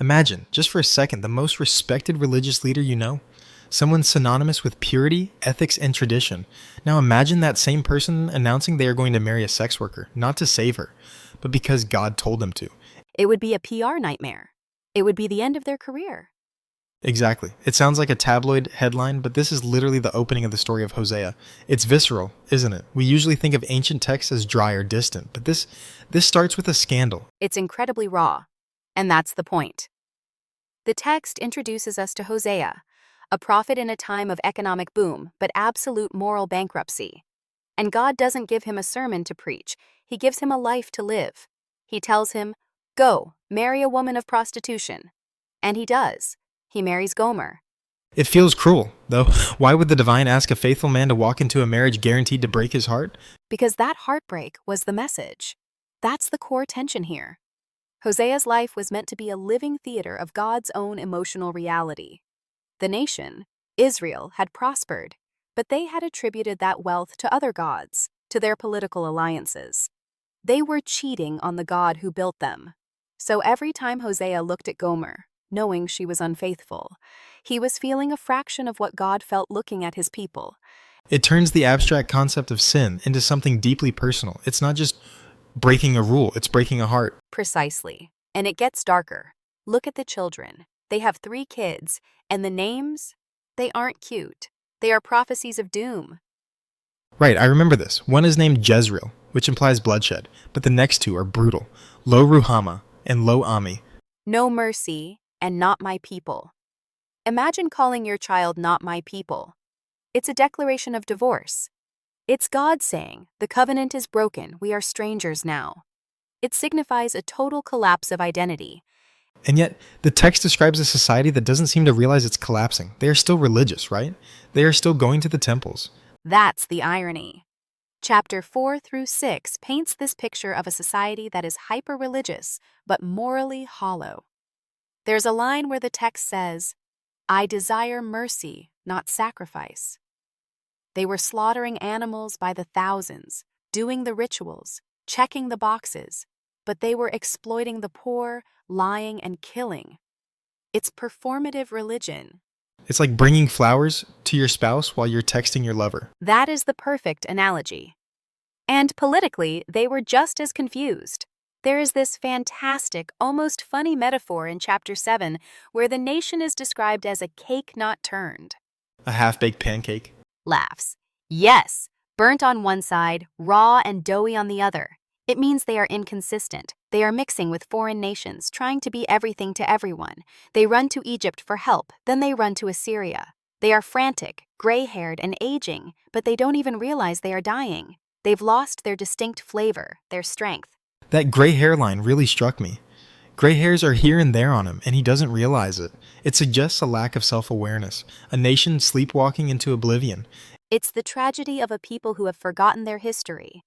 Imagine, just for a second, the most respected religious leader you know. Someone synonymous with purity, ethics, and tradition. Now imagine that same person announcing they are going to marry a sex worker, not to save her, but because God told them to. It would be a PR nightmare. It would be the end of their career. Exactly. It sounds like a tabloid headline, but this is literally the opening of the story of Hosea. It's visceral, isn't it? We usually think of ancient texts as dry or distant, but this starts with a scandal. It's incredibly raw. And that's the point. The text introduces us to Hosea, a prophet in a time of economic boom, but absolute moral bankruptcy. And God doesn't give him a sermon to preach, he gives him a life to live. He tells him, "Go, marry a woman of prostitution." And he does. He marries Gomer. It feels cruel, though. Why would the divine ask a faithful man to walk into a marriage guaranteed to break his heart? Because that heartbreak was the message. That's the core tension here. Hosea's life was meant to be a living theater of God's own emotional reality. The nation, Israel, had prospered, but they had attributed that wealth to other gods, to their political alliances. They were cheating on the God who built them. So every time Hosea looked at Gomer, knowing she was unfaithful, he was feeling a fraction of what God felt looking at his people. It turns the abstract concept of sin into something deeply personal. It's not just breaking a rule, it's breaking a heart. Precisely. And it gets darker. Look at the children. They have 3 kids, and the names? They aren't cute. They are prophecies of doom. Right, I remember this. One is named Jezreel, which implies bloodshed, but the next 2 are brutal. Lo Ruhama and Lo Ami. No mercy, and not my people. Imagine calling your child not my people. It's a declaration of divorce. It's God saying, the covenant is broken, we are strangers now. It signifies a total collapse of identity. And yet, the text describes a society that doesn't seem to realize it's collapsing. They are still religious, right? They are still going to the temples. That's the irony. Chapter 4 through 6 paints this picture of a society that is hyper-religious, but morally hollow. There's a line where the text says, "I desire mercy, not sacrifice." They were slaughtering animals by the thousands, doing the rituals, checking the boxes, but they were exploiting the poor, lying and killing. It's performative religion. It's like bringing flowers to your spouse while you're texting your lover. That is the perfect analogy. And politically, they were just as confused. There is this fantastic, almost funny metaphor in chapter 7 where the nation is described as a cake not turned. A half-baked pancake. Laughs. Yes, burnt on one side, raw and doughy on the other. It means they are inconsistent. They are mixing with foreign nations, trying to be everything to everyone. They run to Egypt for help, then they run to Assyria. They are frantic, gray-haired, and aging, but they don't even realize they are dying. They've lost their distinct flavor, their strength. That gray hairline really struck me. Gray hairs are here and there on him, and he doesn't realize it. It suggests a lack of self-awareness, a nation sleepwalking into oblivion. It's the tragedy of a people who have forgotten their history.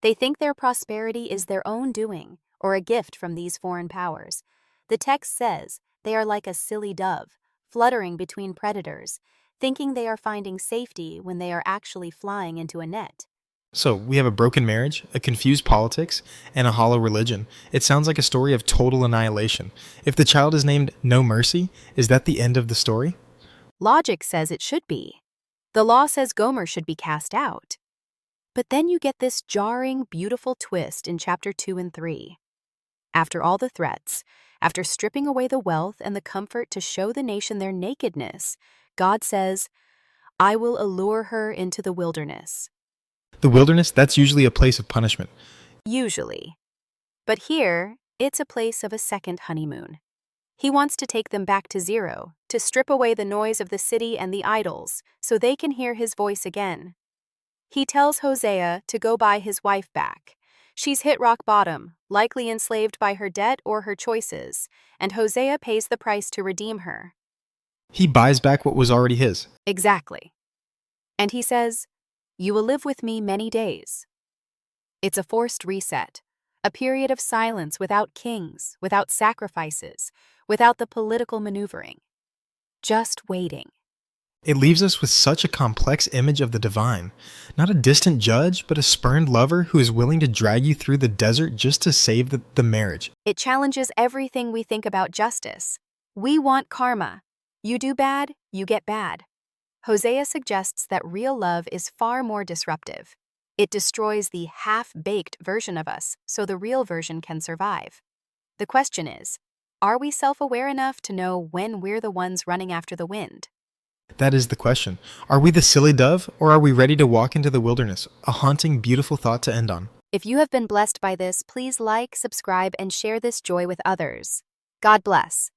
They think their prosperity is their own doing, or a gift from these foreign powers. The text says they are like a silly dove, fluttering between predators, thinking they are finding safety when they are actually flying into a net. So, we have a broken marriage, a confused politics, and a hollow religion. It sounds like a story of total annihilation. If the child is named No Mercy, is that the end of the story? Logic says it should be. The law says Gomer should be cast out. But then you get this jarring, beautiful twist in chapter 2 and 3. After all the threats, after stripping away the wealth and the comfort to show the nation their nakedness, God says, "I will allure her into the wilderness." The wilderness, that's usually a place of punishment. Usually. But here, it's a place of a second honeymoon. He wants to take them back to zero, to strip away the noise of the city and the idols, so they can hear his voice again. He tells Hosea to go buy his wife back. She's hit rock bottom, likely enslaved by her debt or her choices, and Hosea pays the price to redeem her. He buys back what was already his. Exactly. And he says, "You will live with me many days." It's a forced reset, a period of silence without kings, without sacrifices, without the political maneuvering. Just waiting. It leaves us with such a complex image of the divine. Not a distant judge, but a spurned lover who is willing to drag you through the desert just to save the marriage. It challenges everything we think about justice. We want karma. You do bad, you get bad. Hosea suggests that real love is far more disruptive. It destroys the half-baked version of us so the real version can survive. The question is, are we self-aware enough to know when we're the ones running after the wind? That is the question. Are we the silly dove, or are we ready to walk into the wilderness? A haunting, beautiful thought to end on. If you have been blessed by this, please like, subscribe, and share this joy with others. God bless.